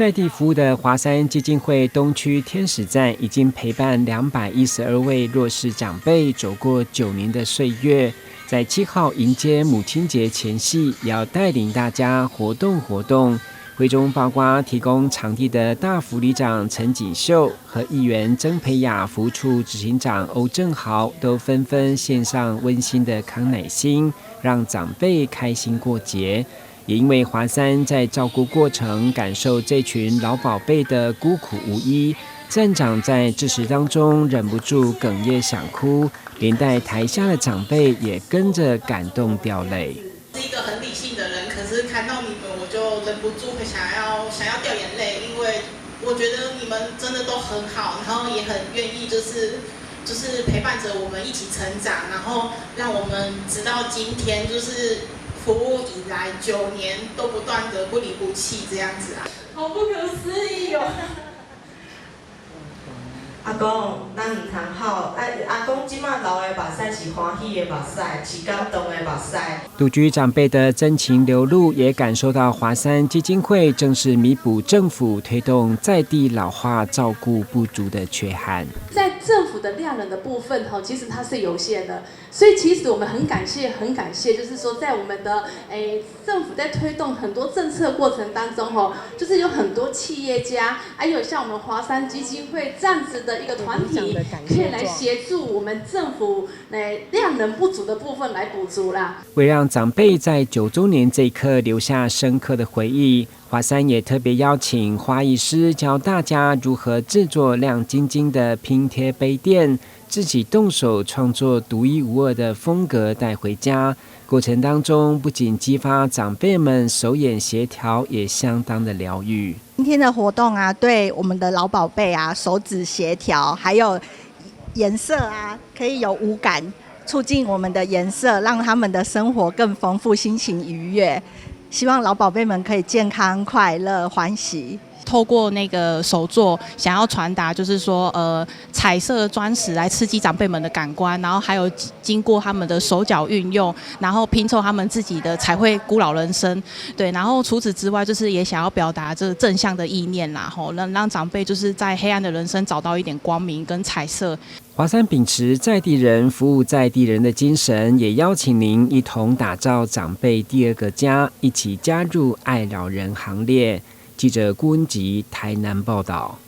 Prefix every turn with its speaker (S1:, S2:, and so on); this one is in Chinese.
S1: 在地服务的华山基金会东区天使站已经陪伴212位弱势长辈走过9年的岁月，在7号迎接母亲节前夕，也要带领大家活动。会中包括提供场地的大福里长陈锦秀和议员曾培雅、服务处执行长欧正豪都纷纷献上温馨的康乃馨，让长辈开心过节。也因为华山在照顾过程感受这群老宝贝的孤苦无依，站长在致辞当中忍不住哽咽想哭，连带台下的长辈也跟着感动掉泪。
S2: 是一个很理性的人，可是看到你们我就忍不住想要掉眼泪，因为我觉得你们真的都很好，然后也很愿意就是陪伴着我们一起成长，然后让我们直到今天就是服务以来9年都不断的不离不弃这样子啊，好不可思议哦。
S3: 阿公，咱唔通好，阿公即马流的目屎是欢喜的目屎，是感动的目屎。
S1: 独居长辈的真情流露，也感受到华山基金会正是弥补政府推动在地老化照顾不足的缺憾。
S4: 在政府的量能的部分，其实它是有限的，所以其实我们很感谢，就是说在我们的政府在推动很多政策过程当中，就是有很多企业家，还有像我们华山基金会这样子的一个团体，可以来协助我们政府量能不足的部分来补足啦。
S1: 为让长辈在9周年这一刻留下深刻的回忆，华山也特别邀请花艺师教大家如何制作亮晶晶的拼贴杯垫，自己动手创作独一无二的风格带回家。过程当中不仅激发长辈们手眼协调，也相当的疗愈。
S5: 今天的活动啊，对我们的老宝贝啊，手指协调，还有颜色啊，可以有五感，促进我们的颜色，让他们的生活更丰富，心情愉悦。希望老宝贝们可以健康、快乐、欢喜。
S6: 透过那个手作，想要传达就是说，彩色砖石来刺激长辈们的感官，然后还有经过他们的手脚运用，然后拼凑他们自己的彩绘古老人生，对，然后除此之外，就是也想要表达这正向的意念啦，让长辈就是在黑暗的人生找到一点光明跟彩色。
S1: 华山秉持在地人服务在地人的精神，也邀请您一同打造长辈第二个家，一起加入爱老人行列。记者顾恩吉台南报道。